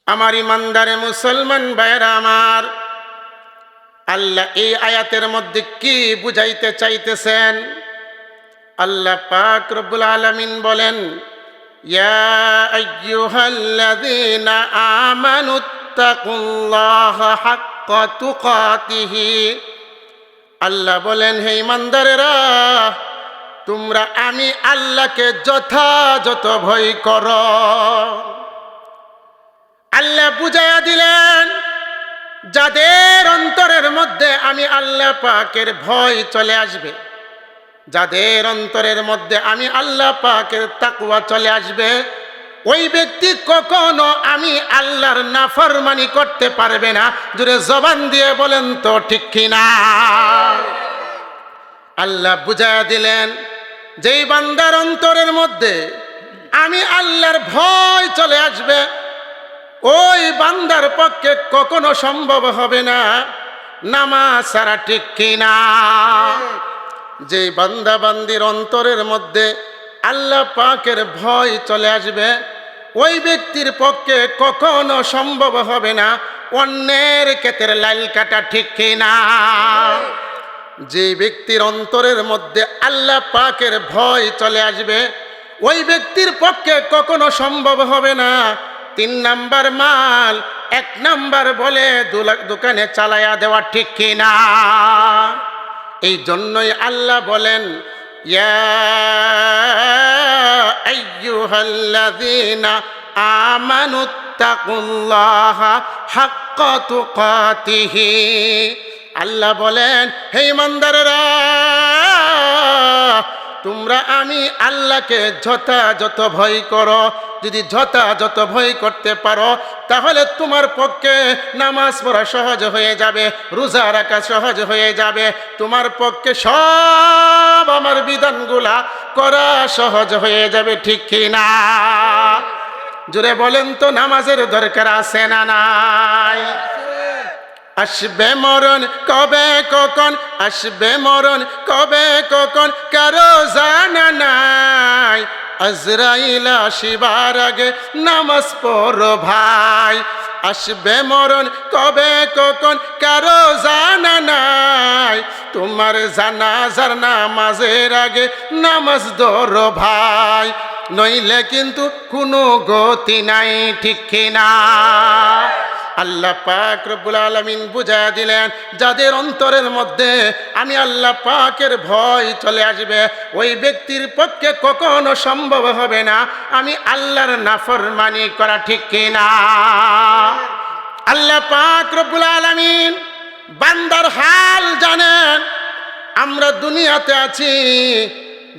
আমার ইমানদারে মুসলমান ভাইরা আমার, আল্লাহ এই আয়াতের মধ্যে কি বুঝাইতে চাইতেছেন? আল্লাহ পাক রব্বুল আলামিন বলেন, ইয়া আইয়ুহাল্লাযীনা আমানুত্তাকুল্লাহা হাক্কা তুকাতিহি। আল্লাহ বলেন, হে ইমানদারেরা, তোমরা আমি আল্লাহকে যথাযথ ভয় করো। আল্লাহ বুঝাইয়া দিলেন, যাদের অন্তরের মধ্যে আমি আল্লাহ পাকের ভয় চলে আসবে, যাদের অন্তরের মধ্যে আমি আল্লাহ পাকের তাকওয়া চলে আসবে, ওই ব্যক্তি কখনো আমি আল্লাহর নাফরমানি করতে পারবে না। জোরে জবান দিয়ে বলেন তো ঠিক কিনা? আল্লাহ বুঝাইয়া দিলেন, যেই বান্দার অন্তরের মধ্যে আমি আল্লাহর ভয় চলে আসবে, ওই বান্দার পক্ষে কখনো সম্ভব হবে না নামাজ ছাড়া। ঠিক কিনা? যে বান্দা বান্দির অন্তরের মধ্যে আল্লাহ পাকের ভয় চলে আসবে, ওই ব্যক্তির পক্ষে কখনো সম্ভব হবে না অন্যের ক্ষেতের লাইল কাটা। ঠিক কিনা? যে ব্যক্তির অন্তরের মধ্যে আল্লাহ পাকের ভয় চলে আসবে, ওই ব্যক্তির পক্ষে কখনো সম্ভব হবে না 3 নাম্বার মাল 1 নাম্বার বলে দোকানে চালায়া দেওয়া। ঠিক কিনা? এই জন্যই আল্লাহ বলেন, ইয়া আইয়ুহাল্লাযীনা আমানুত্তাকুল্লাহা হাক্কা তুকাতিহি। আল্লাহ বলেন, হে ইমানদারেরা, তোমরা আমি আল্লাহকে যথাযথ ভয় করো। যদি যথাযথ ভয় করতে পারো, তাহলে তোমার পক্ষে নামাজ পড়া সহজ হয়ে যাবে, রোজা রাখা সহজ হয়ে যাবে, তোমার পক্ষে সব আমার বিধানগুলা করা সহজ হয়ে যাবে। ঠিক কিনা? জোরে বলেন তো, নামাজের দরকার আছে না নাই? আসবে মরণ কবে কখন, আসবে মরণ কবে কখন কারো জানা নাই। আজরাইল আসিবার আগে নামাজ পড়ো ভাই। আসবে মরণ কবে কখন কারো জানা নাই। তোমার জানাজার নামাজের আগে নামাজ ধরো ভাই, নইলে কিন্তু কোনো গতি নাই। ঠিক কিনা? আল্লাহ পাক রব্বুল আলামিন বুঝাইয়া দিলেন, যাদের অন্তরের মধ্যে আমি আল্লাহ পাকের ভয় চলে আসবে, ওই ব্যক্তির পক্ষে কখনো সম্ভব হবে না আমি আল্লাহর নাফরমানি করা। ঠিক কিনা? আল্লাহ পাক রব্বুল আলামিন বান্দার হাল জানেন। আমরা দুনিয়াতে আছি,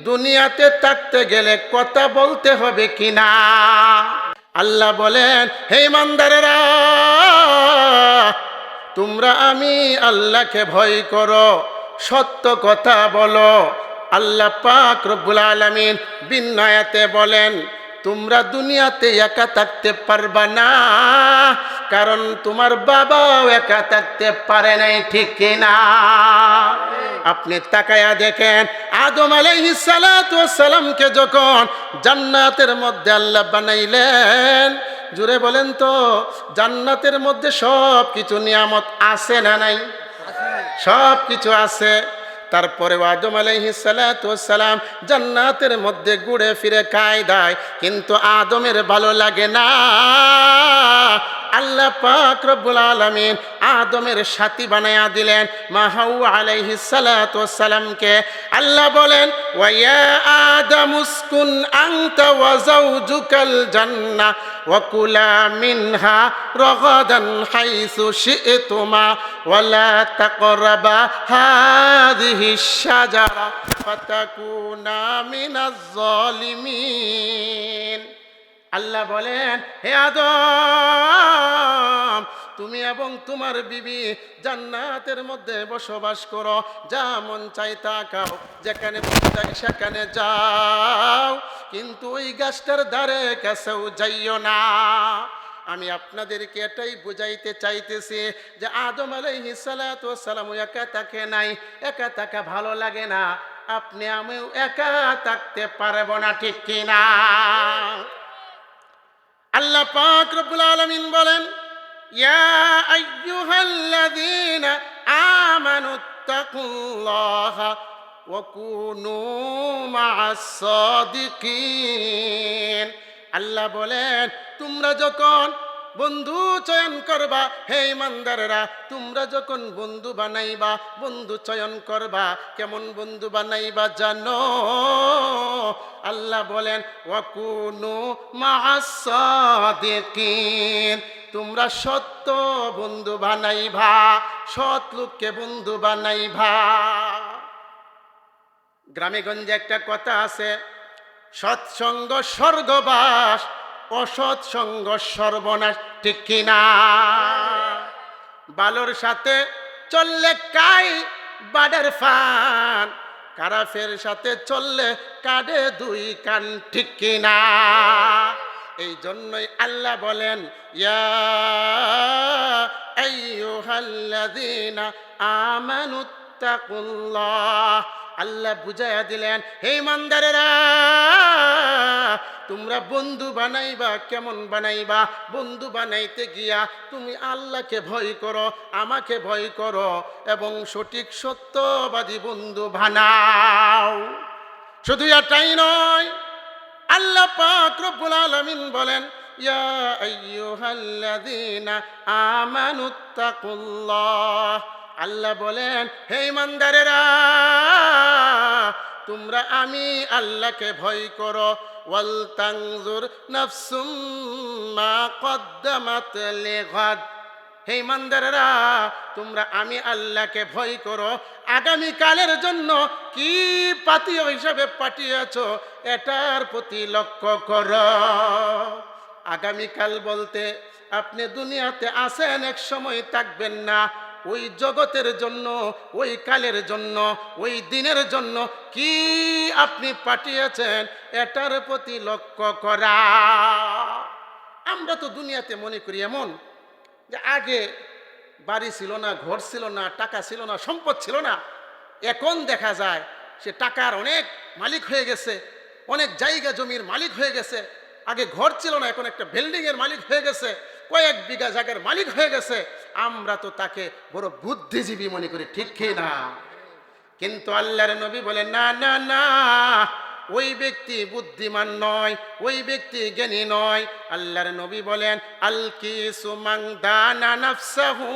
দুনিয়াতে থাকতে গেলে কথা বলতে হবে কিনা? আল্লাহ বলেন, হে ইমানদারেরা, তোমরা আমি আল্লাহকে ভয় করো, সত্য কথা বলো। আল্লাহ পাক রব্বুল আলামিন ভিন্ন আয়াতে বলেন, তোমরা দুনিয়াতে একা থাকতে পারবা না, কারণ তোমার বাবাও একা থাকতে পারে নাই। ঠিক কিনা? আপনি তাকায়া দেখেন, আদম আলাইহিস সালাতু ওয়াস সালামকে যখন জান্নাতের মধ্যে আল্লাহ বানাইলেন, জুড়ে বলেন তো, জান্নাতের মধ্যে সব কিছু নিয়ামত আছে না নাই? সব কিছু আছে। তারপরে আদম আলাইহিস সালাতু ওয়াস সালাম জান্নাতের মধ্যে ঘুরে ফিরে খায় দায়, কিন্তু আদমের ভালো লাগে না। আল্লাহ পাক রব্বুল আলামিন আদমের সাথী বানায়া দিলেন মা হাওয়া আলাইহিস সালাতু ওয়াস সালামকে। আল্লাহ বলেন, ওয়া ইয়া আদম উসকুন আনতা ওয়া যাওজুকাল জান্নাহ ওয়া কুলা মিনহা রাগাদান হাইসু শি'তুমা ওয়া লা তাকরাবা হাযিহিশ শাজারা ফাতাকুনা মিনাজ জালিমিন। আল্লাহ বলেন, হে আদম, তুমি এবং তোমার বিবি জান্নাতের মধ্যে বসবাস করো, যা মন চাই তা খাও, যেখানে মন চাই সেখানে যাও, কিন্তু ওই গাছটার ধারে কাছেও যাইও না। আমি আপনাদেরকে এটাই বুঝাইতে চাইতেছি যে আদম আলাইহিস সালাতু ওয়াস সালাম একা থাকে নাই, একা থাকা ভালো লাগে না, আপনি আমিও একা থাকতে পারবো না। ঠিক কিনা? আল্লাহ পাক রব্বুল আলামিন বলেন, ইয়া আইয়ুহাল্লাযীনা আমানুত্তাকুল্লাহা ওয়া কুনু মা'আস সাদিকিন। আল্লাহ বলেন, তোমরা যখন বন্ধু চয়ন করবা, হে ইমানদাররা, তোমরা যখন বন্ধু বানাইবা, বন্ধু চয়ন করবা, কেমন বন্ধু বানাইবা জানো? আল্লাহ বলেন, ওয়াকুনু মা'আস সাদিকিন, তোমরা সত্য বন্ধু বানাইবা, সৎ লোককে বন্ধু বানাইবা। গ্রামে গঞ্জে একটা কথা আছে, সৎসঙ্গ স্বর্গবাস, অসৎ সঙ্গ সর্বনাশ, ঠিক কিনা? বালোর সাথে চললে কাই বাডের ফান, কারাফের সাথে চললে কাঁদে দুই কান, ঠিক কিনা? এই জন্যই আল্লাহ বলেন, ইয়া আইয়ুহাল্লাযীনা আমানুত্তাকুল্লাহ। আল্লাহ বুঝাইয়া দিলেন, হে ইমানদারেরা, তোমরা বন্ধু বানাইবা, কেমন বানাইবা? বন্ধু বানাইতে গিয়া তুমি আল্লাহকে ভয় করো, আমাকে ভয় করো, এবং সঠিক সত্যবাদী বন্ধু বানাও। শুধু এটাই নয়, আল্লাহ পাক রব্বুল আলামিন বলেন, ইয়া আইয়ুহাল্লাযীনা আমানুত্তাকুল্লাহ। আল্লাহ বলেন, হে ইমানদারেরা, তোমরা আমি আল্লাহকে ভয় করো। ওয়াল তানজুর নাফসুম মা কদ্দামাত লিগাদ। হে ইমানদারেরা, তোমরা আমি আল্লাহকে ভয় করো, আগামী কালের জন্য কি পাতীয় হিসাবে পাঠিয়েছো এটার প্রতি লক্ষ্য করো। আগামীকাল বলতে আপনি দুনিয়াতে আছেন, এক সময় থাকবেন না। ওই জগতের জন্য, ওই কালের জন্য, ওই দিনের জন্য কি আপনি পাঠিয়েছেন এটার প্রতি লক্ষ্য করা। আমরা তো দুনিয়াতে মনে করি এমন যে আগে বাড়ি ছিল না, ঘর ছিল না, টাকা ছিল না, সম্পদ ছিল না। এখন দেখা যায় সে টাকার অনেক মালিক হয়ে গেছে, অনেক জায়গা জমির মালিক হয়ে গেছে। আগে ঘর ছিল না, এখন একটা বিল্ডিংয়ের মালিক হয়ে গেছে, কয়েক বিঘা জায়গার মালিক হয়ে গেছে। আমরা তো তাকে বড় বুদ্ধিজীবী মনে করি, ঠিক কি না? কিন্তু আল্লাহর নবী বলেন, না না না, ওই ব্যক্তি বুদ্ধিমান নয়, ওই ব্যক্তি জ্ঞানী নয়। আল্লাহর নবী বলেন, আল কিসু মান দানা নাফসাহু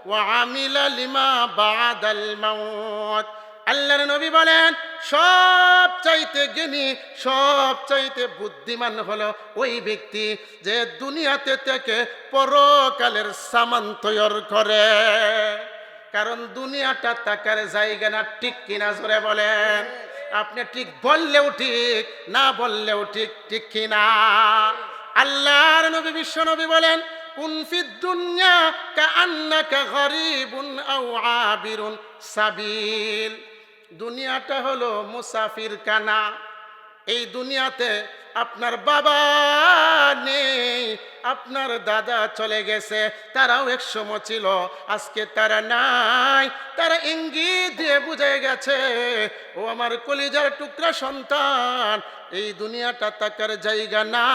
ওয়া আমিলা লিমা বাদাল মাউত। আল্লাহর নবী বলেন, সব চাইতে জ্ঞানী, সব চাইতে বুদ্ধিমান হলো ওই ব্যক্তি যে দুনিয়াতে থেকে পরকালের সামান তৈরি করে। কারণ দুনিয়াটা তাকার জায়গা না, ঠিক কিনা? জোরে বলেন। আপনি ঠিক বললেও ঠিক, না বললেও ঠিক, ঠিক কিনা? আল্লাহর নবী বিশ্ব নবী বলেন, কুন ফিদ দুনিয়া কাআন্নাকা গরীবুন আও আবিরুন সাবিল। দুনিয়াটা হলো মুসাফির কানা। এই দুনিয়াতে আপনার বাবা নেই, আপনার দাদা চলে গেছে, তারাও এক সময় ছিল, আজকে তারা নাই। তারা ইঙ্গিত দিয়ে বুঝে গেছে, ও আমার কলিজার টুকরা সন্তান, এই দুনিয়াটা তাকার জায়গা না।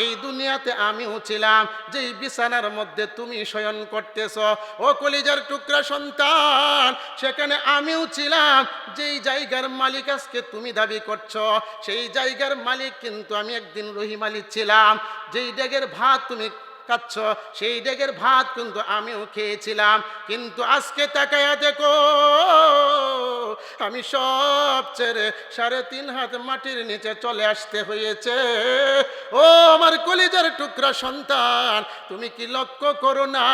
এই দুনিয়াতে আমিও ছিলাম, যেই বিছানার মধ্যে তুমি শয়ন করতেছ, ও কলিজার টুকরা সন্তান, সেখানে আমিও ছিলাম। যেই জায়গার মালিক আজকে তুমি দাবি করছো, সেই জায়গার মালিক কিন্তু আমি একদিন রহিম আলী ছিলাম। যেই ডেগের ভাত তুমি খাচ্ছ, সেই ডেগের ভাত কিন্তু আমিও খেয়েছিলাম। কিন্তু আজকে তাকায়া দেখো, আমি সব ছেড়ে 3.5 হাত মাটির নিচে চলে আসতে হয়েছে। ও আমার কলিজার টুকরা সন্তান, তুমি কি লক্ষ্য করো না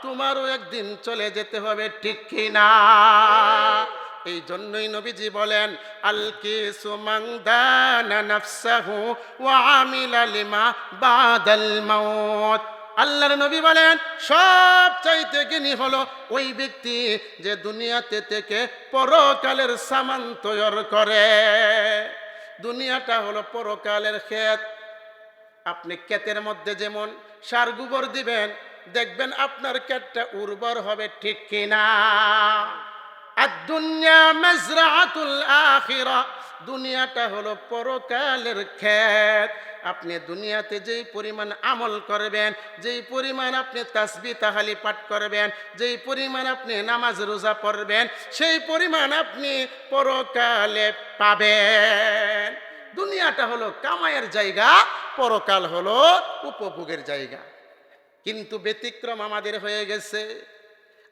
তোমারও একদিন চলে যেতে হবে, ঠিক কি না? এই জন্যই নবীজি বলেন, আল কিসু মান দানা নাফসাহু ওয়া আমিলা লিমা বাদাল মাউত। আল্লাহর নবী বলেন, সব চাইতে জ্ঞানী হলো ওই ব্যক্তি যে দুনিয়াতে থেকে পরকালের সামান তৈরি করে। দুনিয়াটা হলো পরকালের ক্ষেত। আপনি ক্ষেতের মধ্যে যেমন সার গোবর দিবেন, দেখবেন আপনার ক্ষেতটা উর্বর হবে, ঠিক কিনা? আদ-দুনিয়া মাজরাআতুল আখিরা, দুনিয়াটা হলো পরকালের ক্ষেত। আপনি দুনিয়াতে যেই পরিমাণ আমল করবেন, যেই পরিমাণ আপনি তাসবিহ তাহলিল পাঠ করবেন, যেই পরিমাণ আপনি নামাজ রোজা পড়বেন, সেই পরিমাণ আপনি পরকালে পাবেন। দুনিয়াটা হলো কামাইয়ের জায়গা, পরকাল হলো উপভোগের জায়গা। কিন্তু ব্যতিক্রম আমাদের হয়ে গেছে।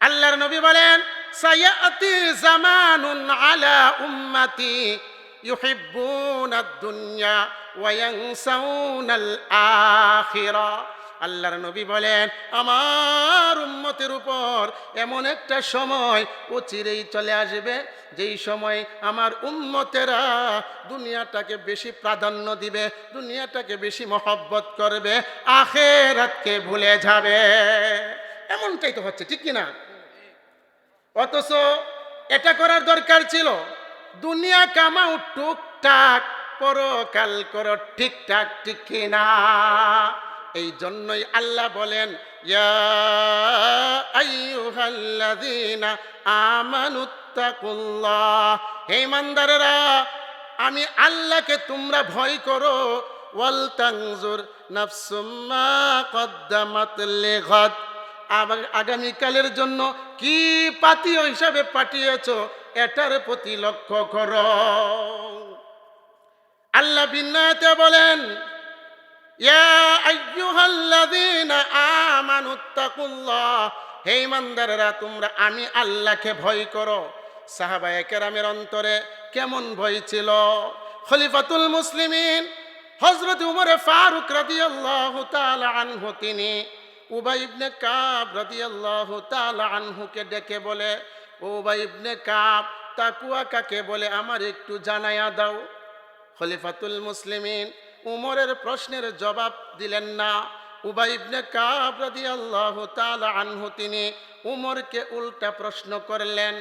আল্লাহর নবী বলেন, সায়াতি জামানুন আলা উম্মতি ইউহিব্বুনাদ দুনিয়া ওয়া ইয়ানসাউনাল আখিরা। আল্লাহর নবী বলেন, আমার উম্মতের উপর এমন একটা সময় অচিরেই চলে আসবে, যেই সময় আমার উম্মতেরা দুনিয়াটাকে বেশি প্রাধান্য দিবে, দুনিয়াটাকে বেশি মহব্বত করবে, আখিরাতকে ভুলে যাবে। এমনটাই তো হচ্ছে, ঠিক কিনা? অথচ এটা করার দরকার ছিল, দুনিয়া কামাও টুকটাক, পরকাল করো ঠিকঠাক, ঠিক কিনা? এই জন্যই আল্লাহ বলেন, ইয়া আইয়ুহাল্লাযীনা আমানুত্তাকুল্লাহ, হে ইমানদারেরা, আমি আল্লাহকে তোমরা ভয় করো। ওয়াল তানজুর নাফসুম মা কদ্দামাত লিগাদ, আগামীকালের জন্য কি পাতীয় হিসাবে পাঠিয়েছো এটার প্রতি লক্ষ্য করো। আল্লাহ বিন্নাতে বলেন, ইয়া আইয়ুহাল্লাযীনা আমানুত্তাকুল্লাহ, হে ইমানদাররা, তোমরা আমি আল্লাহকে ভয় করো। সাহাবায়ে কেরামের অন্তরে কেমন ভয় ছিল? খলিফাতুল মুসলিমিন হযরত উমর ফারুক রাদিয়াল্লাহু তাআলা আনহু, তিনি উবাই ইবনে কাব রাদিয়াল্লাহু তাআলা আনহুকে ডেকে বলে, উবাই ইবনে কাব, তাকওয়া কাকে বলে আমার একটু জানায়া দাও। খলিফাতুল মুসলিমিন উমরের প্রশ্নের জবাব দিলেন না। উবাই ইবনে কাব রাদিয়াল্লাহু তাআলা আনহু, তিনি উমরকে উল্টা প্রশ্ন করলেন।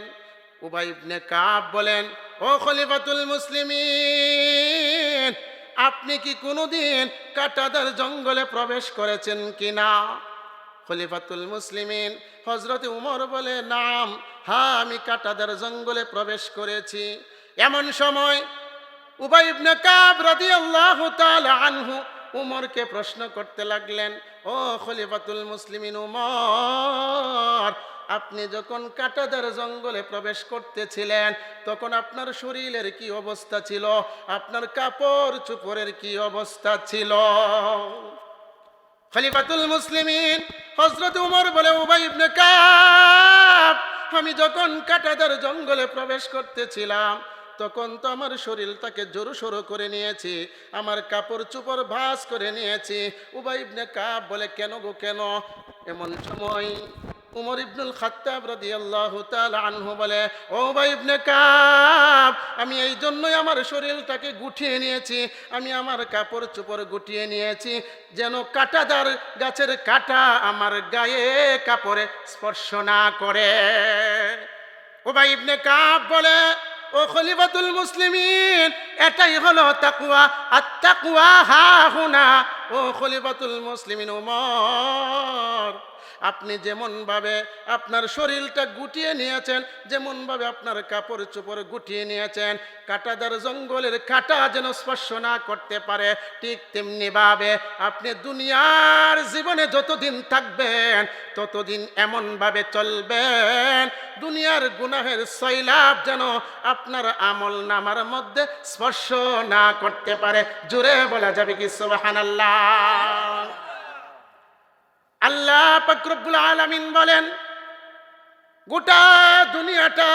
উবাই ইবনে কাব বলেন, ও খলিফাতুল মুসলিমিন, আপনি কি কোনোদিন কাটাদার জঙ্গলে প্রবেশ করেছেন কিনা? খলিফাতুল মুসলিমিন হযরত উমর বলে, নাম, হ্যাঁ, আমি কাটাদার জঙ্গলে প্রবেশ করেছি। এমন সময় উবাই ইবনে কাব রাদিয়াল্লাহু তাআলা আনহু উমরকে প্রশ্ন করতে লাগলেন, ও খলিফাতুল মুসলিমিন উমর, আপনি যখন কাটাদার জঙ্গলে প্রবেশ করতেছিলেন তখন আপনার শরীরের কি অবস্থা ছিল? আপনার কাপড় চোপড়ের কি অবস্থা ছিল? খলিফাতুল মুসলিমিন হযরত উমর বলে, উবাই ইবনে কাব, আমি যখন কাটাদার জঙ্গলে প্রবেশ করতেছিলাম তখন তো আমার শরীরটাকে জোরসোর করে নিয়েছি, আমার কাপড় চোপড় ভাঁজ করে নিয়েছি। উবাই ইবনে কাব বলে, কেন গো, কেন? এমন সময় উমর ইবনুল খাত্তাব রাদিয়াল্লাহু তাআলা আনহু বলে, ও উবাই ইবনে কাব, আমি এই জন্যই আমার শরীরটাকে গুটিয়ে নিয়েছি, আমি আমার কাপড় চোপড় গুটিয়ে নিয়েছি, যেন কাঁটাদার গাছের কাঁটা আমার গায়ে কাপড়ে স্পর্শ না করে। উবাই ইবনে কাব বলে, ও খলিফাতুল মুসলিমিন, এটাই হলো তাকওয়া, আত-তাকওয়া হাহুনা। ও খলিফাতুল মুসলিমিন উমর, আপনি যেমনভাবে আপনার শরীরটা গুটিয়ে নিয়েছেন, যেমনভাবে আপনার কাপড় চোপড় গুটিয়ে নিয়েছেন, কাঁটাদার জঙ্গলের কাঁটা যেন স্পর্শ না করতে পারে, ঠিক তেমনিভাবে আপনি দুনিয়ার জীবনে যতদিন থাকবেন ততদিন এমনভাবে চলবেন, দুনিয়ার গুনাহের সয়লাব যেন আপনার আমল নামার মধ্যে স্পর্শ না করতে পারে। জোরে বলা যাবে কি সুবহানাল্লাহ? আল্লাহ পাক রব্বুল আলামিন বলেন, গোটা দুনিয়াটা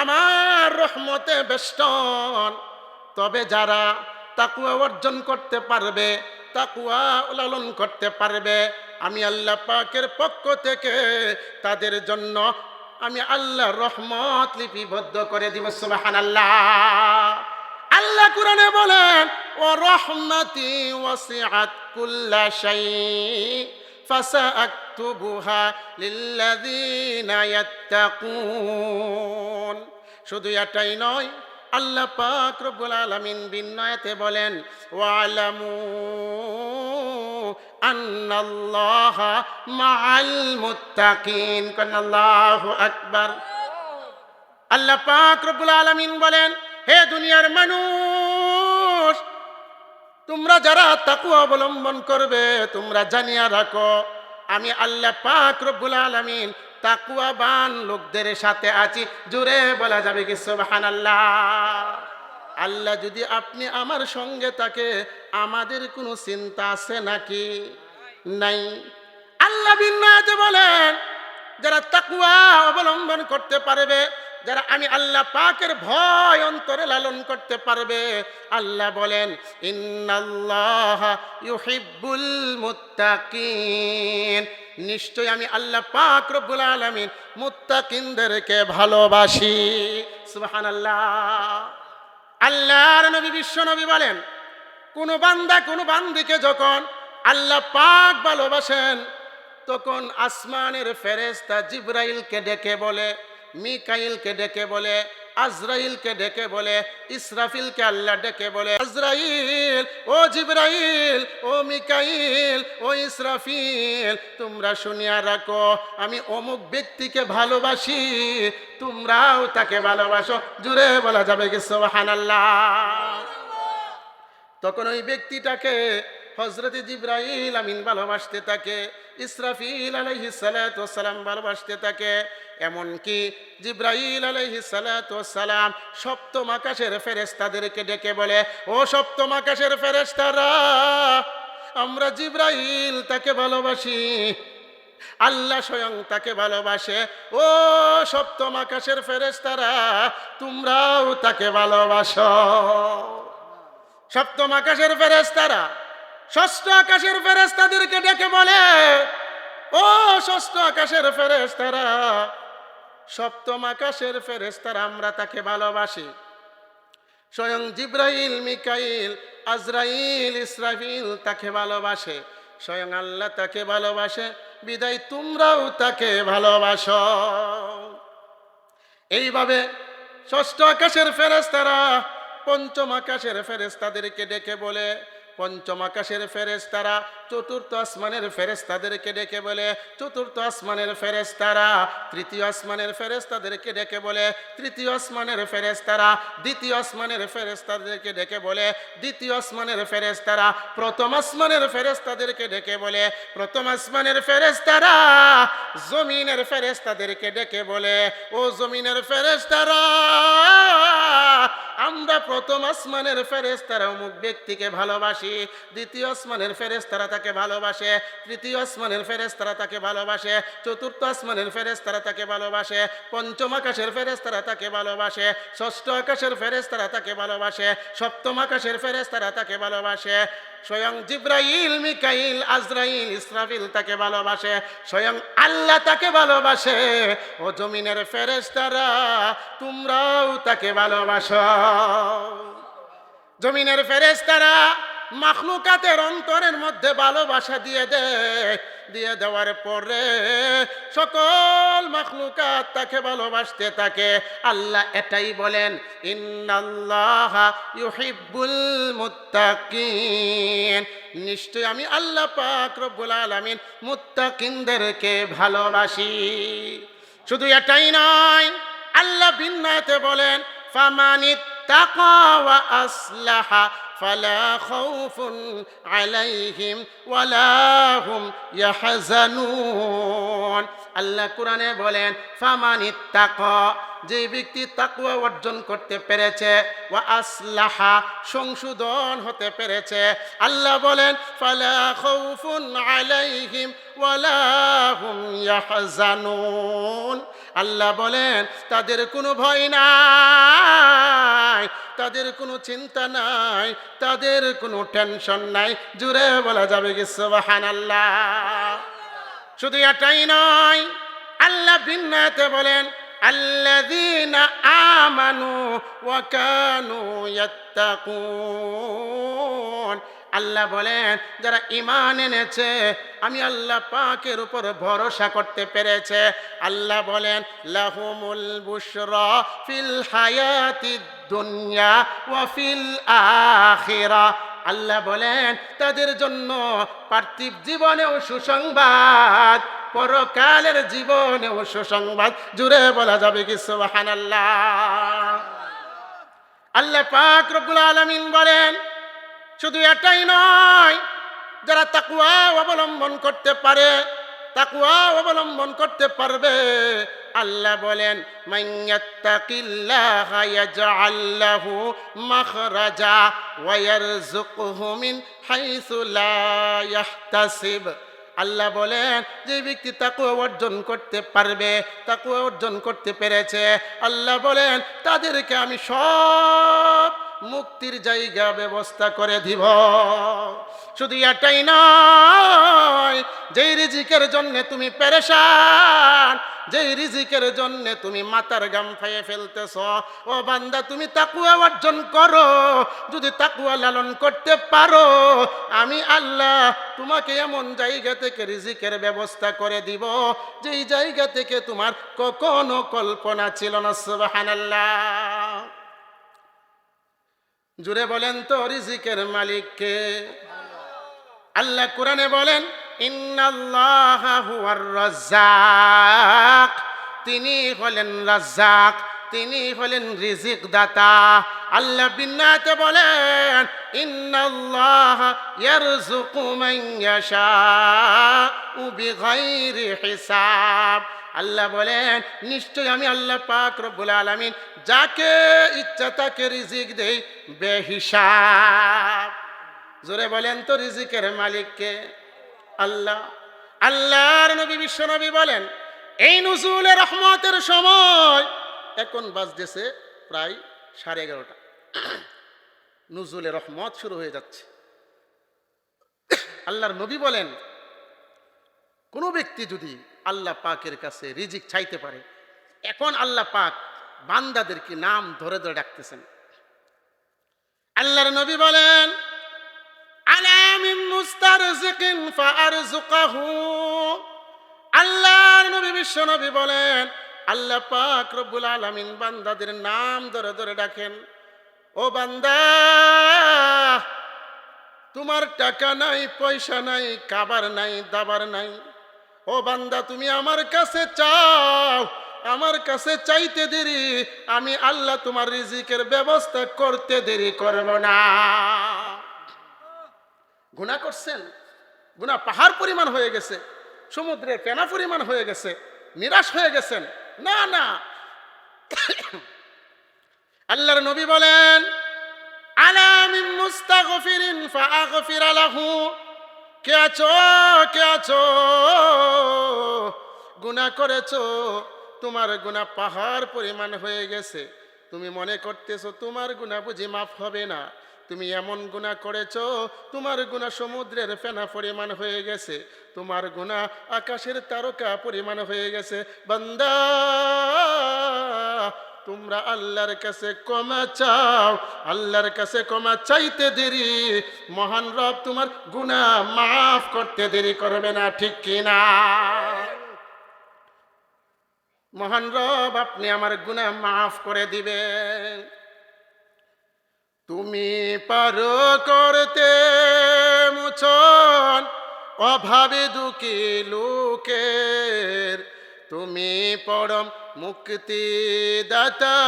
আমার রহমতে বেষ্টন, তবে যারা তাকওয়া অর্জন করতে পারবে, তাকওয়া লালন করতে পারবে, আমি আল্লাহ পাকের পক্ষ থেকে তাদের জন্য আমি আল্লাহর রহমত লিপিবদ্ধ করে দিব। সুবহানাল্লাহ। আল্লাহ কোরআনে বলেন, ও রহমতি ওয়াসিআত কুল্লা শাই ফাসাআকতুবুহা লিল্লাযীনা ইয়াত্তাকুন। শুধু এটাই নয়, আল্লাহ পাক রব্বুল আলামিন বিনয়তে বলেন, ওয়ালামু আন্নাল্লাহা মাআল মুত্তাকিন। আল্লাহু আকবার। আল্লাহ পাক রব্বুল আলামিন বলেন, হে দুনিয়ার মানুষ, তোমরা যারা তাকওয়া অবলম্বন করবে তোমরা জানিয়া রাখো আমি আল্লাহ পাক রব্বুল আলামিন তাকওয়াবান লোকদের সাথে আছি। জোরে বলা যাবে কি সুবহানাল্লাহ? আল্লাহ যদি আপনি আমার সঙ্গে থাকে, আমাদের কোনো চিন্তা আছে নাকি? নাই। আল্লাহ বিন্নাতে বলেন, যারা তাকওয়া অবলম্বন করতে পারবে, যারা আমি আল্লাহ পাকের ভয় অন্তরে লালন করতে পারবে, আল্লাহ বলেন ইন্নাল্লাহা ইউহিব্বুল মুত্তাকিন, নিশ্চয় আমি আল্লাহ পাক রব্বুল আলামিন মুত্তাকিনদেরকে ভালোবাসি। সুবহানাল্লাহ। আল্লাহর নবী বিশ্ব নবী বলেন, কোন বান্দা কোন বান্দিকে যখন আল্লাহ পাক ভালোবাসেন, তখন আসমানের ফেরেশতা জিবরাইলকে ডেকে বলে, মিকাইলকে ডেকে বলে, আজরাইলকে ডেকে বলে, ইসরাফিলকে আল্লাহ ডেকে বলে, আজরাইল ও জিবরাইল, ও মিকাইল, ও ইসরাফিল, তোমরা শুনিয়া রাখো আমি অমুক ব্যক্তিকে ভালোবাসি, তোমরাও তাকে ভালোবাসো। জুড়ে বলা যাবে কি সুবহানাল্লাহ? তখন ওই ব্যক্তিটাকে হযরত জিবরাইল আমিন ভালোবাসতে থাকে, ইসরাফিল আলাইহিস সালাতু ওয়াস সালাম ভালোবাসতে থাকে। এমনকি জিবরাইল আলাইহিস সালাতু ওয়াস সালাম সপ্তম আকাশের ফেরেশতাদেরকে ডেকে বলে, ও সপ্তম আকাশের ফেরেশতারা, আমরা জিবরাইল তাকে ভালোবাসি, আল্লাহ স্বয়ং তাকে ভালোবাসে। ও সপ্তম আকাশের ফেরেশতারা, তোমরাও তাকে ভালোবাসো। সপ্তম আকাশের ফেরেশতারা ষষ্ঠ আকাশের ফেরেশতাদেরকে ডেকে বলে, ও ষষ্ঠ আকাশের ফেরেশতারা, সপ্তম আকাশের ফেরেশতারা, আমরা তাকে ভালোবাসি। স্বয়ং জিবরাইল, মিকাইল, আজরাইল, ইসরাফিল তাকে ভালোবাসে, স্বয়ং আল্লাহ তাকে ভালোবাসে, বিদায় তোমরাও তাকে ভালোবাসো। এইভাবে ষষ্ঠ আকাশের ফেরেশতারা পঞ্চম আকাশের ফেরেশতাদেরকে ডেকে বলে, পঞ্চম আকাশের ফেরেশতারা চতুর্থ আসমানের ফেরেশতাদেরকে ডেকে বলে, চতুর্থ আসমানের ফেরেশতারা তৃতীয় আসমানের ফেরেশতাদেরকে ডেকে বলে, তৃতীয় আসমানের ফেরেশতারা দ্বিতীয় আসমানের ফেরেশতাদেরকে ডেকে বলে, দ্বিতীয় আসমানের ফেরেশতারা প্রথম আসমানের ফেরেশতাদেরকে ডেকে বলে, প্রথম আসমানের ফেরেশতারা জমিনের ফেরেশতাদেরকে ডেকে বলে, ও জমিনের ফেরেশতারা, আমরা প্রথম আসমানের ফেরেশতারা অমুক ব্যক্তিকে ভালোবাসি, দ্বিতীয় আসমানের ফেরেশতারা তাকে ভালোবাসে, তৃতীয় আসমানের ফেরেশতারা তাকে ভালোবাসে, চতুর্থ আসমানের ফেরেশতারা তাকে ভালোবাসে, পঞ্চম আকাশের ফেরেশতারা তাকে ভালোবাসে, ষষ্ঠ আকাশের ফেরেশতারা তাকে ভালোবাসে, সপ্তম আকাশের ফেরেশতারা তাকে ভালোবাসে, স্বয়ং জিবরাইল, মিকাইল, আজরাইল, ইসরাফিল তাকে ভালোবাসে, স্বয়ং আল্লাহ তাকে ভালোবাসে। ও জমিনের ফেরেশতারা, তোমরাও তাকে ভালোবাসো। জমিনের ফেরেশতারা মাখলুকাতের অন্তরের মধ্যে ভালোবাসা দিয়ে দেয়, দিয়ে দেওয়ার পরে সকল মাখলুকাত তাকে ভালোবাসতে থাকে। আল্লাহ এটাই বলেন, ইন্নাল্লাহা ইউহিব্বুল মুত্তাকিন, নিশ্চয় আমি আল্লাহ পাক রব্বুল আলামিন মুত্তাকিনদেরকে ভালোবাসি। শুধু এটাই নয়, আল্লাহ বিন্নাতে বলেন, ফামানিত্তাকা ওয়া আসলাহা ফালা খাউফুন আলাইহিম ওয়ালা হুম ইয়াহজানুন। আল্লাহ কোরআনে বলেন, ফামানিত্তাকা, যে ব্যক্তি তাকওয়া অর্জন করতে পেরেছে, ওয়া আসলাহা, সংশোধন হতে পেরেছে, আল্লাহ বলেন ফালা খাউফুন আলাইহিম ওয়ালা হুম ইয়াহজানুন। আল্লাহ বলেন তাদের কোনো ভয় নাই, তাদের কোনো চিন্তা নাই, তাদের কোনো টেনশন নাই। জুড়ে বলা যাবে কি সুবহানাল্লাহ? শুধু এটাই নয়, আল্লাহ বিন্নাতে বলেন, আল্লাযীনা আমানু ওয়া কানু ইয়াত্তাকুন। আল্লাহ বলেন যারা ঈমান এনেছে, আমি আল্লাহ পাকের উপর ভরসা করতে পেরেছে, আল্লাহ বলেন লাহুমুল বুশরা ফিল হায়াতিদ দুনিয়া ওয়া ফিল আখিরাহ। আল্লাহ বলেন তাদের জন্য পার্থিব জীবনেও সুসংবাদ, পরকালের জীবনেও সুসংবাদ জুড়ে বলা যাবে কি সুবহানাল্লাহ। আল্লাহ পাক রব্বুল আলামিন বলেন, শুধু এটাই নয়, যারা তাকওয়া অবলম্বন করতে পারে, তাকওয়া অবলম্বন করতে পারবে, আল্লাহ বলেন মান ইয়াত্তাকিল্লাহা ইয়াজআল লাহু মাখরাজা ওয়া ইয়ারযুকহু মিন হাইসু লা ইয়াহতাসিব। আল্লাহ বলেন, যে ব্যক্তি তাকওয়া অর্জন করতে পারবে, তাকওয়া অর্জন করতে পেরেছে, আল্লাহ বলেন তাদেরকে আমি সব মুক্তির জায়গা ব্যবস্থা করে দিব। শুধু এটাই নয়, যেই রিজিকের জন্য তুমি পেরেশান, যেই রিজিকের জন্য তুমি মাথার ঘাম ফাইয়ে ফেলতেছ, ও বান্দা তুমি তাকওয়া অর্জন করো। যদি তাকওয়া লালন করতে পারো, আমি আল্লাহ তোমাকে এমন জায়গা থেকে রিজিকের ব্যবস্থা করে দিব যেই জায়গা থেকে তোমার কখনো কল্পনা ছিল না। সুবহানাল্লাহ। জুড়ে বলেন তো রিজিকের মালিক কে? আল্লাহ কোরআনে বলেন ইন্নাল্লাহা হুয়ার রাজ্জাক, তিনি হলেন রাজ্জাক, তিনি হলেন রিজিক দাতা। আল্লাহ বিন্নাতে বলেন ইন্নাল্লাহা ইয়ারযুকু মান ইয়াশাউ বিগাইরি হিসাব। আল্লাহ বলেন নিশ্চয় আমি আল্লাহ পাক রব্বুল আলামিন যাকে ইচ্ছা তাকে রিজিক দেই বেহিসাব। জোরে বলেন তো রিজিকের মালিক কে? আল্লাহ। আল্লাহর নবী বিশ্ব নবী বলেন, এই নুজুলে রহমতের সময়, এখন বাজতেছে প্রায় 11:30, নুজুলে রহমত শুরু হয়ে যাচ্ছে। আল্লাহর নবী বলেন, কোন ব্যক্তি যদি আল্লাহ পাকের কাছে রিজিক চাইতে পারে, এখন আল্লাহ পাক বান্দাদেরকে নাম ধরে ধরে ডাকতেছেন। আল্লাহর নবী বলেন আলা মিন মুস্তারজিকিন ফাআরযুকাহু। আল্লাহর নবী বিশ্ব নবী বলেন, আল্লাহ পাক রব্বুল আলামিন বান্দাদের নাম ধরে ধরে ডাকেন, ও বান্দা তোমার টাকা নাই, পয়সা নাই, খাবার নাই, দাবার নাই, ও বান্দা তুমি আমার কাছে চাও, আমার কাছে চাইতে দেরি, আমি আল্লাহ তোমার রিজিকের ব্যবস্থা করতে দেরি করব না। গুনাহ করছেন, গুনাহ পাহাড় পরিমাণ হয়ে গেছে, সমুদ্রের ফেনা পরিমাণ হয়ে গেছে, নিরাশ হয়ে গেছেন, না না। আল্লাহর নবী বলেন আলা মিন মুস্তাগফিরিন ফাআগফির লাহু। কে আছো, কে আছো, গুনাহ করেছো, তোমার গুনাহ পাহাড় পরিমাণ হয়ে গেছে, তুমি মনে করতেছো তোমার গুনাহ বুঝি মাফ হবে না। তুমি এমন গুনাহ করেছো, তোমার গুনাহ সমুদ্রের ফেনা পরিমাণ হয়ে গেছে, তোমার গুনাহ আকাশের তারকা পরিমাণ হয়ে গেছে। বান্দা তোমরা আল্লাহর কাছে ক্ষমা চাও, আল্লাহর কাছে ক্ষমা চাইতে দেরি, মহান রব তোমার গুনাহ মাফ করতে দেরি করবে না, ঠিক কিনা? মহান রব আপনি আমার গুনাহ মাফ করে দিবেন। তুমি পারো করতে মুছন অভাবে দুঃখী লোকের, তুমি পরম মুক্তিদাতা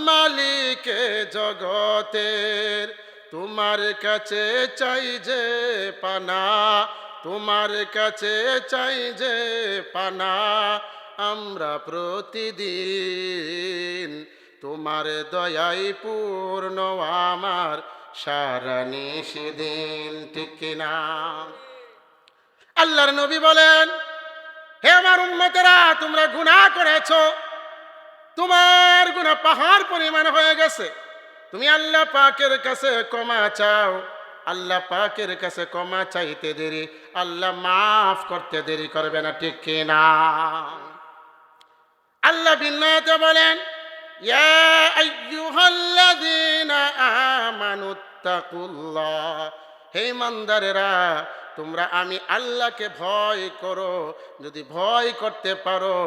মালিকে জগতের। তোমার কাছে চাই যে পানা, তোমার কাছে চাই যে পানা, আমরা প্রতিদিন তোমার দয়াই পূর্ণ আমার সারা নিশিদিন, ঠিক কিনা? আল্লাহর নবী বলেন, হে আমার উম্মতেরা, তোমরা গুনাহ করেছো, তোমার গুনাহ পাহাড় পরিমাণ হয়ে গেছে, তুমি আল্লাহ পাকের কাছে ক্ষমা চাও, আল্লাহ পাকের কাছে ক্ষমা চাইতে দেরি, আল্লাহ মাফ করতে দেরি করবে না, ঠিক কিনা? আল্লাহ বিন্নাতে বলেন ইয়া আইয়ুহাল্লাযীনা আমানুত্তাকুল্লাহ, হে ইমানদারেরা তোমরা আমি আল্লাহকে ভয় করো। যদি ভয় করতে পারো,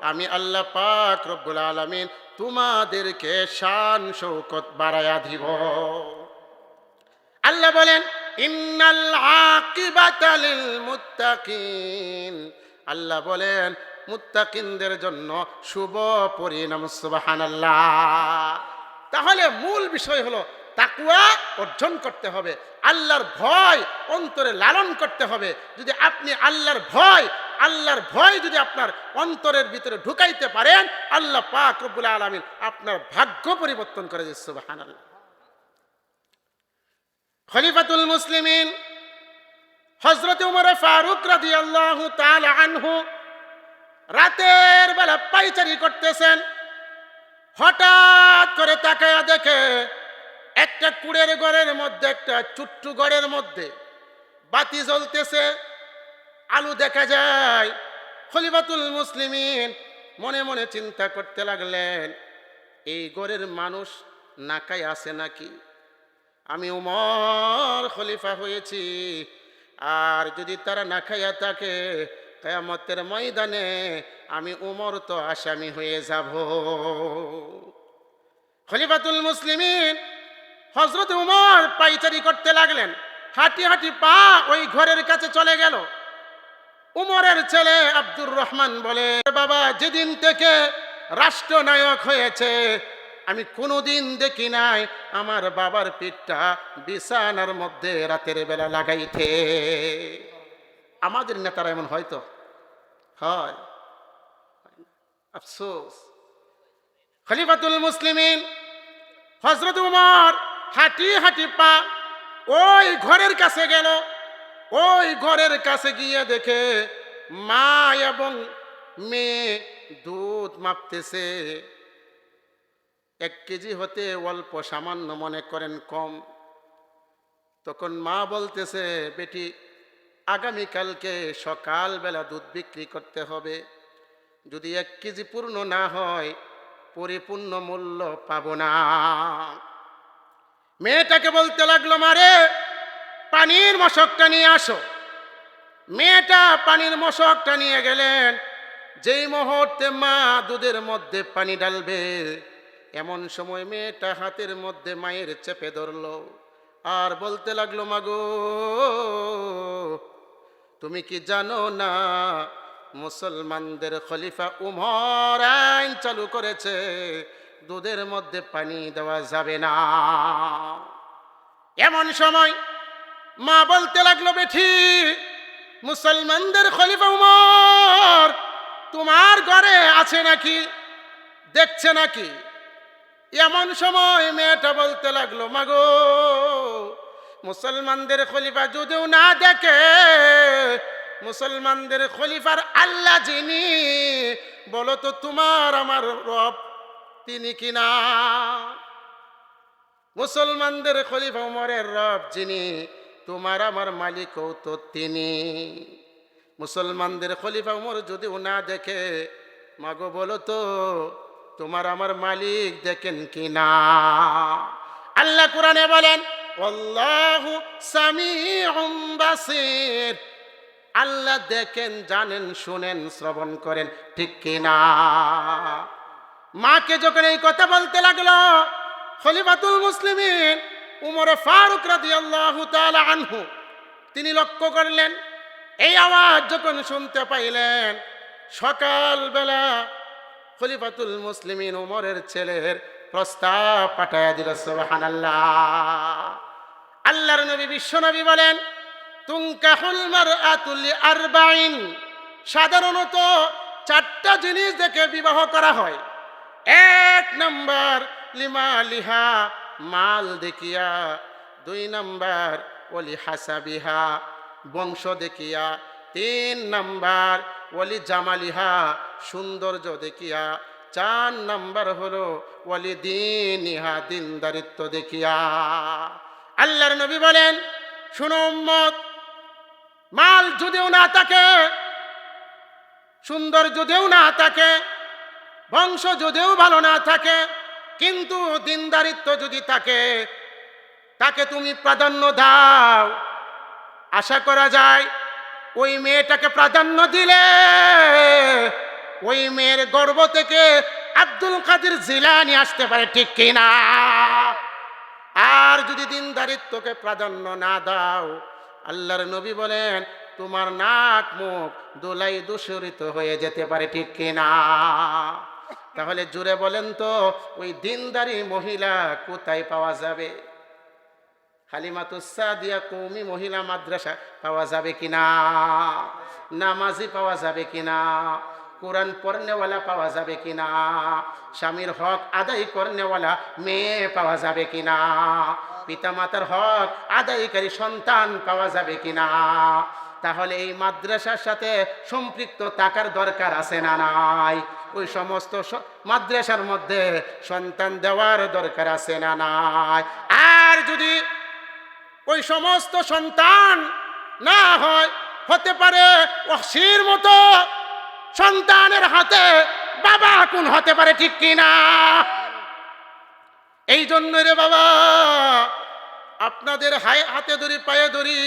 আমি আল্লাহ পাক রব্বুল আলামিন তোমাদেরকে শান শৌকত বাড়ায়া দিব। আল্লাহ বলেন ইন্নাল আকিবাতা লিল মুত্তাকিন, আল্লাহ বলেন মুত্তাকিনদের জন্য শুভ পরিণাম। সুবহানাল্লাহ। তাহলে মূল বিষয় হলো তাকওয়া অর্জন করতে হবে, আল্লাহর ভয় অন্তরে লালন করতে হবে। যদি আপনি আল্লাহর ভয় যদি আপনার অন্তরের ভিতরে ঢুকাইতে পারেন, আল্লাহ পাক রব্বুল আলামিন আপনার ভাগ্য পরিবর্তন করে দিচ্ছে। সুবহানাল্লাহ। খলিফাতুল মুসলিমিন হযরত ওমর ফারুক রাদিয়াল্লাহু তাআলা আনহু রাতের বেলা পায়চারি করতেছেন। হঠাৎ করে তাকায়া দেখে একটা কুড়ের ঘরের মধ্যে, একটা চুট্টু ঘরের মধ্যে বাতি জ্বলতেছে, আলো দেখা যায়। খলিফাতুল মুসলিমিন মনে মনে চিন্তা করতে লাগলেন, এই ঘরের মানুষ নাকায় আছে নাকি? আমি উমর খলিফা হয়েছি, আর যদি তারা না খাইয়া থাকে কিয়ামতের ময়দানে আমি উমর তো আসামি হয়ে যাব। খলিফাতুল মুসলিমিন হযরত উমর পায়চারি করতে লাগলেন। হাঁটি হাঁটি পা ওই ঘরের কাছে চলে গেল। উমরের ছেলে আব্দুর রহমান বলে, বাবা, যেদিন থেকে রাষ্ট্রনায়ক হয়েছে আমি কোনোদিন দেখি নাই আমার বাবার পিঠটা বিছানার মধ্যে রাতের বেলা লাগাইতে। আমাদের নেতারা এমন হয়তো হয়, আফসোস। খলিফাতুল মুসলিমিন হযরত উমর হাঁটি হাঁটি পা ওই ঘরের কাছে গেল। ওই ঘরের কাছে গিয়ে দেখে মা এবং মেয়ে দুধ মাপতেছে। 1 কেজি হতে অল্প সামান্য মনে করেন কম। তখন মা বলতেছে, বেটি, আগামীকালকে সকালবেলা দুধ বিক্রি করতে হবে। যদি 1 কেজি পূর্ণ না হয় পরিপূর্ণ মূল্য পাবো না। মেয়েটাকে বলতে লাগলো, মারে পানির মশকটা নিয়ে আসো। মেয়েটা পানির মশকটা নিয়ে গেলেন। যেই মুহূর্তে মা দুধের মধ্যে পানি ঢালবে, এমন সময় মেয়েটা হাতের মধ্যে মায়ের চেপে ধরলো আর বলতে লাগলো, মাগো, তুমি কি জানো না মুসলমানদের খলিফা উমর আইন চালু করেছে, দুধের মধ্যে পানি দেওয়া যাবে না। এমন সময় মা বলতে লাগলো, বেঠি, মুসলমানদের খলিফা উমর তোমার ঘরে আছে নাকি, দেখছে নাকি? এমন সময় মেয়েটা বলতে লাগলো, মাগো, মুসলমানদের খলিফা যদিও না দেখে, মুসলমানদের খলিফার আল্লাহ যিনি, বলো তো তোমার আমার রব তিনি কিনা? মুসলমানদের খলিফা উমরের রব যিনি, তোমার আমার মালিকও তো তিনি। মুসলমানদের খলিফা উমর যদিও না দেখে, মাগো বলো তো তোমার আমার মালিক দেখেন কিনা? আল্লাহ কোরআনে বলেন, আল্লাহু সামিউম বাসীর। আল্লাহ দেখেন, জানেন, শুনেন, শ্রবণ করেন, ঠিক কিনা? মাকে যখন এই কথা বলতে লাগলো, খলিফাতুল মুসলিমিন উমর ফারুক রাদিয়াল্লাহু তাআলা আনহু তিনি লক্ষ্য করলেন। এই আওয়াজ যখন শুনতে পাইলেন, সকালবেলা খলিফাতুল মুসলিমিন উমরের ছেলের প্রস্তাব পাঠায়া দিল। সুবহানাল্লাহ। আল্লাহর নবী বিশ্বনবী বলেন, তুনকাহুল মারআতু লিআরবাইন। সাধারণত 4টা জিনিস দেখে বিবাহ করা হয়। 1 নাম্বার লিমালিহা, মাল দেখিয়া। 2 নাম্বার ওলি হাসাবিহা, বংশ দেখিয়া। 3 নাম্বার ওলি জামালিহা, সৌন্দর্য দেখিয়া। 4 নাম্বার হলো ওলি দীনিহা, দিনদারিত্ব দেখিয়া। আল্লাহর নবী বলেন, শুনো উম্মত, মাল যদিও না থাকে, সুন্দর যদিও না থাকে, বংশ যদিও ভালো না থাকে, কিন্তু দিনদারিত্ব যদি থাকে, তাকে তুমি প্রাধান্য দাও। আশা করা যায় ওই মেয়েটাকে প্রাধান্য দিলে ওই মেয়ের গর্ভ থেকে আব্দুল কাদের জিলানী আসতে পারে, ঠিক কিনা? আর যদি দিনদারিত্বকে প্রাধান্য না দাও, আল্লাহর নবী বলেন তোমার নাক মুখ ধুলাই দূষিত হয়ে যেতে পারে, ঠিক কিনা? তাহলে জুড়ে বলেন তো, ওই দিনদারি মহিলা কোথায় পাওয়া যাবে? হালিমাতুস সাদিয়া কওমি মহিলা মাদ্রাসা পাওয়া যাবে কিনা? নামাজি পাওয়া যাবে কিনা? কোরআন পড়নেওয়ালা পাওয়া যাবে কিনা? স্বামীর হক আদায় করনেওয়ালা মেয়ে পাওয়া যাবে কিনা? পিতামাতার হক আদায়কারী সন্তান পাওয়া যাবে কিনা? তাহলে এই মাদ্রাসার সাথে সম্পৃক্ত থাকার দরকার আছে না নাই? ওই সমস্ত মাদ্রাসার মধ্যে সন্তান দেওয়ার দরকার আছে না নাই? আর যদি ওই সমস্ত সন্তান না হয়, হতে পারে ওহশির মতো সন্তানের হাতে বাবা খুন হতে পারে, ঠিক কিনা? এই জন্য রে বাবা, আপনাদের হাতে ধরি পায়ে ধরি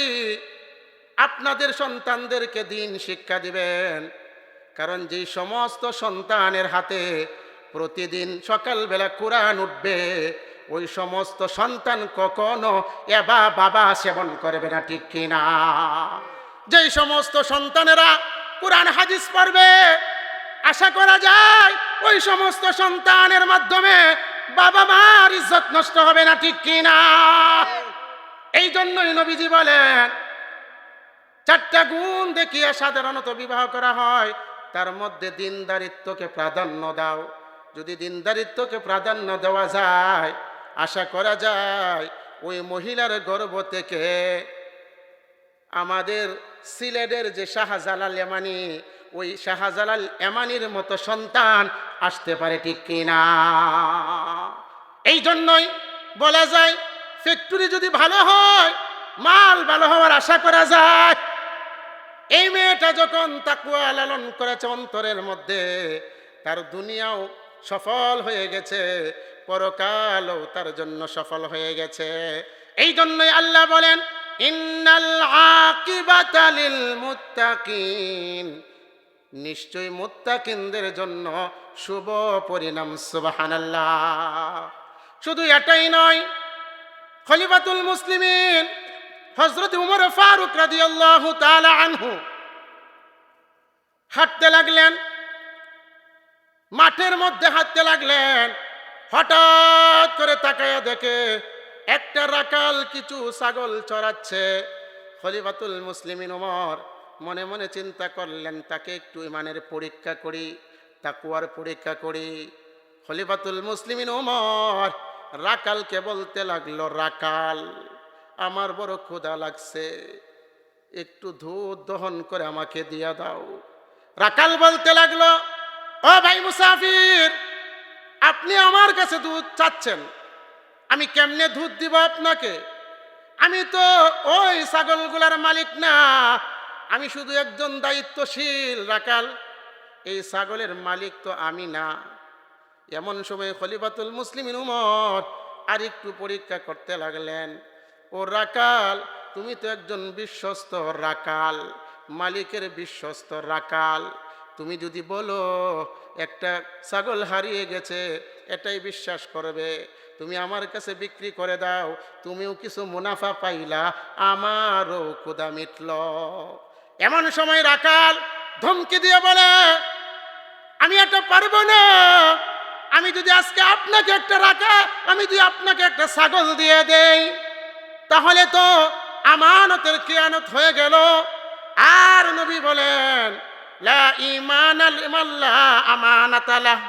আপনাদের সন্তানদেরকে দিন শিক্ষা দিবেন। কারণ যে সমস্ত সন্তানের হাতে প্রতিদিন সকালবেলা কোরআন উঠবে, ওই সমস্ত সন্তান কখনো এবা বাবা সেবন করবে না, ঠিক কিনা? যেই সমস্ত সন্তানেরা কোরআন হাদিস পড়বে, আশা করা যায় ওই সমস্ত সন্তানের মাধ্যমে বাবা মার ইজ্জত নষ্ট হবে না, ঠিক কিনা? এই জন্যই নবীজি বলেন, 4টা গুণ দেখিয়ে সাধারণত বিবাহ করা হয়, তার মধ্যে দিনদারিত্বকে প্রাধান্য দাও। যদি দিনদারিত্বকে প্রাধান্য দেওয়া যায়, আশা করা যায় ওই মহিলার গর্ভ থেকে আমাদের সিলেটের যে শাহজালাল এমানি, ওই শাহজালাল এমানির মতো সন্তান আসতে পারে, ঠিক কিনা? এই জন্যই বলা যায়, ফ্যাক্টরি যদি ভালো হয়, মাল ভালো হওয়ার আশা করা যায়। এই মেয়েটা যখন তাকওয়া লালন করেছে অন্তরের মধ্যে, তার দুনিয়াও সফল হয়ে গেছে, পরকালও তার জন্য সফল হয়ে গেছে। এই জন্যই আল্লাহ বলেন, ইন্নাল আকিবাতা লিল মুত্তাকিন, নিশ্চয়ই মুত্তাকিনদের জন্য শুভ পরিণাম। সুবহানাল্লাহ। শুধু এটাই নয়, খলিফাতুল মুসলিমিন হযরত উমর ফারুক রাদিয়াল্লাহু তাআলা আনহু হাঁটতে লাগলেন, মাঠের মধ্যে হাঁটতে লাগলেন। হঠাৎ করে তাকায়া দেখে একটা রাখাল কিছু ছাগল চড়াচ্ছে। খলিফাতুল মুসলিমিন উমর মনে মনে চিন্তা করলেন, তাকে একটু ইমানের পরীক্ষা করি, তাকওয়ার পরীক্ষা করি। খলিফাতুল মুসলিমিন উমর রাখালকে বলতে লাগলো, রাখাল, আমার বড় ক্ষুধা লাগছে, একটু দুধ দহন করে আমাকে দিয়া দাও। রাখাল বলতে লাগলো, ও ভাই মুসাফির, আপনি আমার কাছে দুধ চাচ্ছেন, আমি কেমনে দুধ দিব আপনাকে? আমি তো ওই ছাগলগুলার মালিক না, আমি শুধু একজন দায়িত্বশীল রাখাল, এই ছাগলের মালিক তো আমি না। এমন সময় খলিফাতুল মুসলিমিন উমর আর একটু পরীক্ষা করতে লাগলেন, ও রাখাল, তুমি তো একজন বিশ্বস্ত রাখাল, মালিকের বিশ্বস্ত রাখাল, তুমি যদি বলো একটা ছাগল হারিয়ে গেছে, এটাই বিশ্বাস করবে, তুমি আমার কাছে বিক্রি করে দাও, তুমিও কিছু মুনাফা পাইলা, আমারও ক্ষুধা মিটল। এমন সময় রাখাল ধমকি দিয়ে বলে, আমি এটা পারবো না, আমি যদি আজকে আপনাকে একটা আমি যদি আপনাকে একটা ছাগল দিয়ে দেই, তাহলে তো আমানতের খিয়ানত হয়ে গেল। আর নবী বলেন, লা ঈমানা লিমান লা আমানাতা লাহ,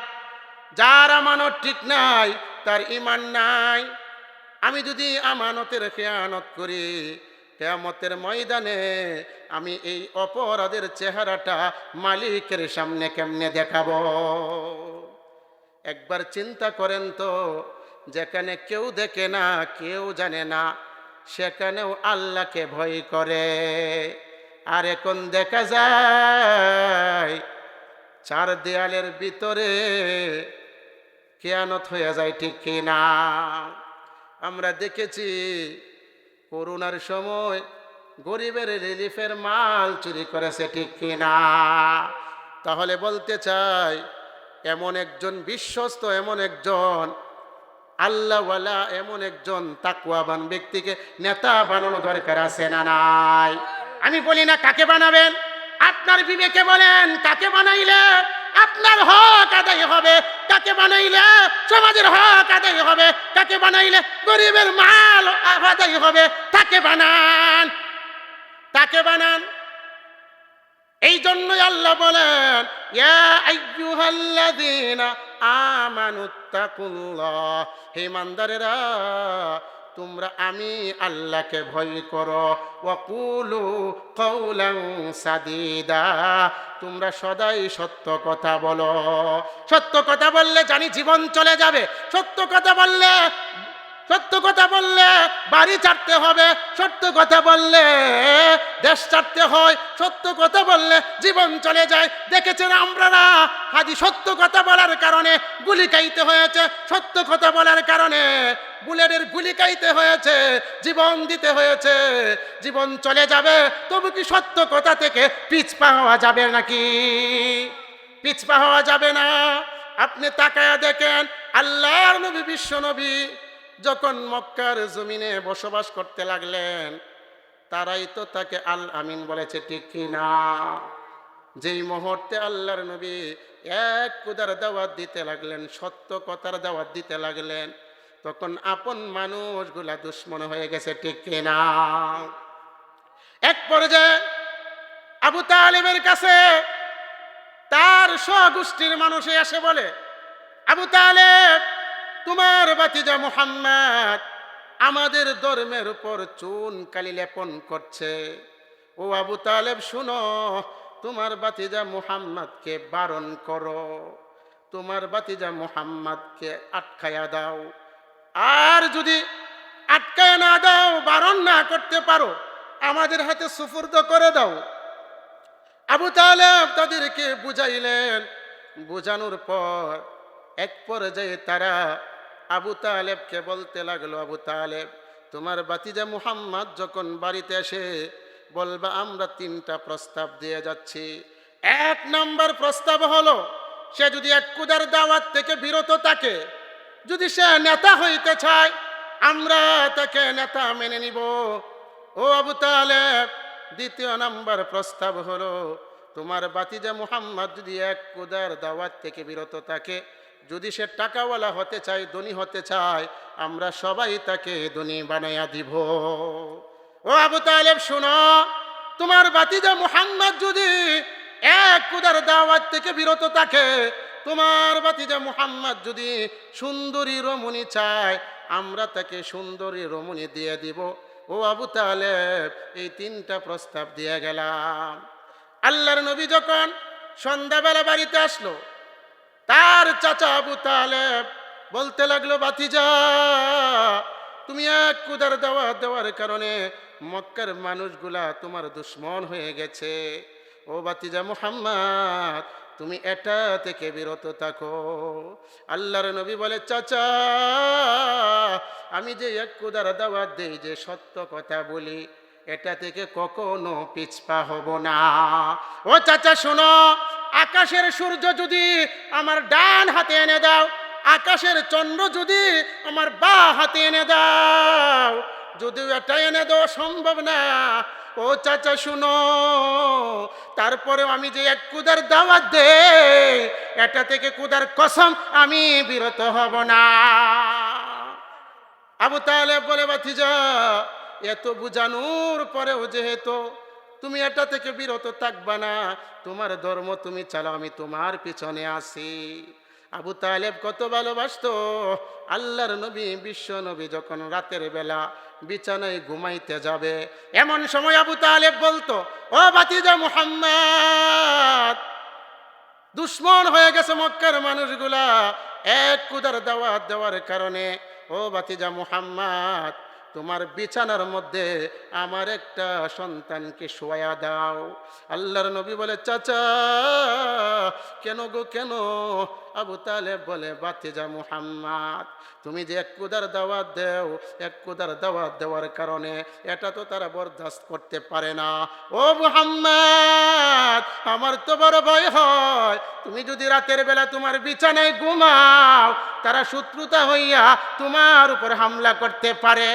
যার আমানত ঠিক নাই তার ঈমান নাই। আমি যদি আমানতের খিয়ানত করি, কিয়ামতের ময়দানে আমি এই অপরাধের চেহারাটা মালিকের সামনে কেমনে দেখাবো? একবার চিন্তা করেন তো, যেখানে কেউ দেখে না, কেউ জানে না, সেখানেও আল্লাহকে ভয় করে। আর এখন দেখা যায় 4 দেয়ালের ভিতরে খেয়ানত হয়ে যায়, ঠিক কিনা? আমরা দেখেছি করোনার সময় গরিবের রিলিফের মাল চুরি করেছে, ঠিক কিনা? তাহলে বলতে চাই, এমন একজন বিশ্বস্ত, এমন একজন আল্লাহওয়ালা, এমন একজন তাকওয়াবান ব্যক্তিকে নেতা বানানো দরকার আছে না নাই? আমি বলি না কাকে বানাবেন, আপনার বিবেকে বলেন কাকে বানাইলে আপনার হক আদায় হবে, কাকে বানাইলে সমাজের হক আদায় হবে, কাকে বানাইলে গরিবের মাল আদায় হবে, তাকে বানান, তাকে বানান। এই জন্যই আল্লাহ বলেন ইয়া আইয়ুহাল্লাযীনা আমানুত্তাকুল্লাহ, হে ইমানদারেরা তোমরা আমি আল্লাহকে ভয় করো, ওয়াকুলু কাওলান সাদীদা, তোমরা সদাই সত্য কথা বলো। সত্য কথা বললে জানি জীবন চলে যাবে, সত্য কথা বললে বাড়ি ছাড়তে হবে, সত্য কথা বললে দেশ ছাড়তে হয়, সত্য কথা বললে জীবন চলে যায়। দেখেছেন আমরা হাজি সত্য কথা বলার কারণে গুলি খাইতে হয়েছে, সত্য কথা বলার কারণে বুলেটের গুলি খাইতে হয়েছে, জীবন দিতে হয়েছে। জীবন চলে যাবে, তবু কি সত্য কথা থেকে পিছপা হওয়া যাবে নাকি? পিছপা হওয়া যাবে না। আপনি তাকায়া দেখেন আল্লাহর নবী বিশ্ব নবী যখন মক্কার জমিনে বসবাস করতে লাগলেন, তারাই তো তাকে আল আমিন বলেছে, ঠিক কি না? যেই মুহূর্তে আল্লাহর নবী এক কুদার দাওয়াত দিতে লাগলেন, সত্য কথার দাওয়াত দিতে লাগলেন, তখন আপন মানুষগুলা দুশ্মন হয়ে গেছে, ঠিক কি না? এক পর্যায়ে আবু তালেবের কাছে তার স্বগোষ্ঠীর মানুষ এসে বলে, আবু তালেব, তোমার ভাতিজা মুহাম্মদ আমাদের ধর্মের উপর চুন কালি লেপন করছে। ও আবু তালেব শুনো, তোমার ভাতিজা মুহাম্মদকে বারণ করো, তোমার ভাতিজা মুহাম্মদকে আটকায়া দাও। আর যদি আটকায়া না দাও, বারণ না করতে পারো, আমাদের হাতে সুপুর্দ করে দাও। আবু তালেব তাদেরকে বুঝাইলেন, বুঝানোর পর এক পর্যায়ে তারা আবু তালেবকে বলতে লাগলো, আবু তালেব, তোমার ভাতিজা মুহাম্মদ যখন বাড়িতে এসে বলবা আমরা 3টা প্রস্তাব দিয়ে যাচ্ছি। 1 নম্বর প্রস্তাব হলো, সে যদি এক কুদার দাওয়াত থেকে বিরত থাকে, যদি সে নেতা হইতে চায়, আমরা তাকে নেতা মেনে নিব। ও আবু তালেব, 2 নম্বর প্রস্তাব হলো, তোমার ভাতিজা মুহাম্মদ যদি এক কুদার দাওয়াত থেকে বিরত থাকে, যদি সে টাকাওয়ালা হতে চায়, ধনী হতে চায়, আমরা সবাই তাকে ধনী বানাইয়া দিব। ও আবু তালেব শুনো, তোমার ভাতিজা মুহাম্মদ যদি এক কুদার দাওয়াত থেকে বিরত থাকে, তোমার ভাতিজা মুহাম্মদ যদি সুন্দরী রমণী চায়, আমরা তাকে সুন্দরী রমণী দিয়ে দিব। ও আবু তালেব, এই 3টা প্রস্তাব দিয়ে গেলাম। আল্লাহর নবী যখন সন্ধ্যাবেলা বাড়িতে আসলো, তার চাচা আবু তালেব বলতে লাগলো, ভাতিজা, তুমি এক কুদার দাওয়াত দেওয়ার কারণে মক্কার মানুষগুলা তোমার দুশ্মন হয়ে গেছে। ও ভাতিজা মুহাম্মদ, তুমি এটা থেকে বিরত থাকো। আল্লাহর নবী বলে, চাচা, আমি যে এক কুদার দাওয়াত দেই, যে সত্য কথা বলি, এটা থেকে কখনো পিছপা হব না। ও চাচা শোনো, আকাশের সূর্য যদি আমার ডান হাতে এনে দাও, আকাশের চন্দ্র যদি আমার বাঁ হাতে এনে দাও, যদিও এটা এনে দেওয়া সম্ভব না, ও চাচা শুনো, তারপরেও আমি যে এক কুদার দাওয়াত দেই, এটা থেকে কুদার কসম আমি বিরত হব না। আবু তালেব বলে, ভাতিজা, এত বুঝানোর পরেও যেহেতু তুমি এটা থেকে বিরত থাকবা না, তোমার ধর্ম তুমি চালাও, আমি তোমার পিছনে আসি। আবু তালেব কত ভালোবাসতো আল্লাহর নবী। বিশ্ব নবী যখন রাতের বেলা বিছানায় ঘুমাইতে যাবে, এমন সময় আবু তালেব বলতো, ও ভাতিজা মুহাম্মদ, দুশ্মন হয়ে গেছে মক্কার মানুষগুলা এক কুদার দাওয়াত দেওয়ার কারণে। ও ভাতিজা মুহাম্মদ, তোমার বিছানার মধ্যে আমার একটা সন্তানকে শোয়া দাও। আল্লাহর নবী বলে, চাচা, কেন গো কেন? আবু তালেব বলে, ভাতিজা মুহাম্মদ, তুমি যে এক কুদার দাওয়াত দেও, এক কুদার দাওয়াত দেওয়ার কারণে এটা তো তারা বরদাস্ত করতে পারে না। ও মুহাম্মদ, আমার তো বড় ভয় হয়, তুমি যদি রাতের বেলা তোমার বিছানায় ঘুমাও, তারা শত্রুতা হইয়া তোমার উপর হামলা করতে পারে।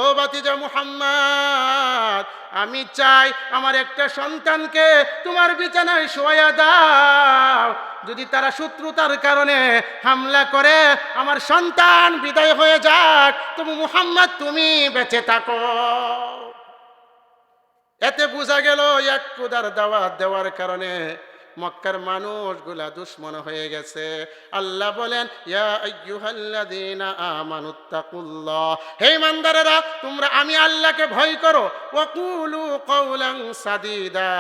ও ভাতিজা মুহাম্মদ, আমি চাই আমার একটা সন্তানকে তোমার বিছানায় শোয়া দাও। যদি তারা শত্রুতার কারণে হামলা করে আমার সন্তান বিদায় হয়ে যাক, তুমি মুহাম্মদ তুমি বেঁচে থাকো। এতে বোঝা গেল এক খোদার দাওয়াত দেওয়ার কারণে মক্কার মানুষগুলা দুশ্মন হয়ে গেছে। আল্লাহ বলেন, ইয়া আইয়ুহাল্লাযীনা আমানুত্তাকুল্লাহ, হে ইমানদারেরা তোমরা আমি আল্লাহকে ভয় করো। ওয়াকুলু কাওলান সাদীদা,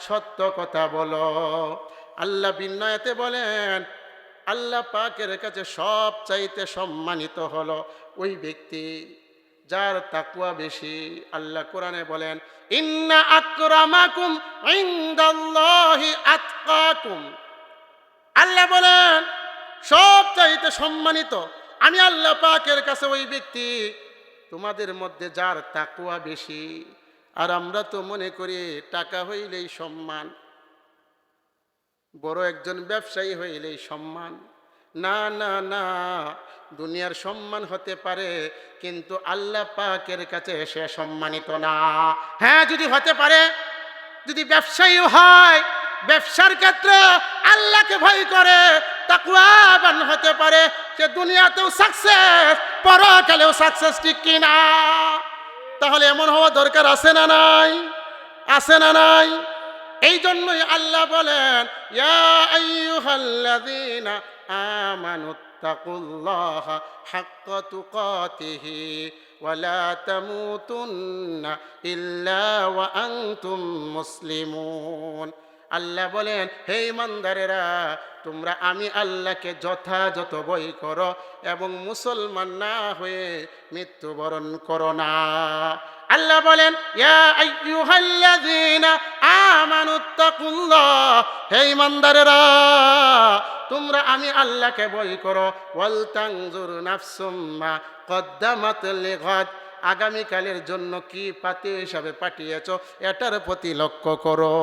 সত্য কথা বলো। আল্লাহ বিনয়তে বলেন, আল্লাহ পাকের কাছে সব চাইতে সম্মানিত হলো ওই ব্যক্তি যার তাকওয়া বেশি। আল্লাহ কোরআনে বলেন, ইন্না আকরামাকুম ইনদাল্লাহি আতকাকুম। আল্লাহ বলেন সব চাইতে সম্মানিত আমি আল্লাহ পাকের কাছে ওই ব্যক্তি তোমাদের মধ্যে যার তাকওয়া বেশি। আর আমরা তো মনে করি টাকা হইলেই সম্মান, বড় একজন ব্যবসায়ী হইলেই সম্মান। না না না, দুনিয়ার সম্মান হতে পারে কিন্তু আল্লাহ পাকের কাছে সে সম্মানিত না। হ্যাঁ, যদি হতে পারে, যদি ব্যবসায়ী হয়, ব্যবসার ক্ষেত্রে আল্লাহকে ভয় করে তাকওয়াবান হতে পারে, সে দুনিয়াতেও সাকসেস, পরকালেও সাকসেস, ঠিক কি না? তাহলে এমন হওয়া দরকার আছে না নাই? আছে না নাই? এই জন্যই আল্লাহ বলেন, ইয়া আইয়ুহাল্লাযীনা আমানুত্তাকুল্লাহা হাক্কা তুকাতিহি ওয়া লা তামুতুন্না ইল্লা ওয়া আনতুম মুসলিমুন। আল্লাহ বলেন, হে ইমানদারেরা তোমরা আমি আল্লাহকে যথাযথ ভয় করো এবং মুসলমান না হয়ে মৃত্যুবরণ করো না। আল্লাহ বলেন, ইয়া আইয়ুহাল্লাযীনা আমানুত্তাকুল্লাহ, হে ইমানদারেরা তোমরা আমি আল্লাহকে ভয় করো। ওয়াল তানজুর নাফসুম মা কদ্দামাত লিগাদ, আগামীকালের জন্য কি পাতি হিসাবে পাঠিয়েছো এটার প্রতি লক্ষ্য করো।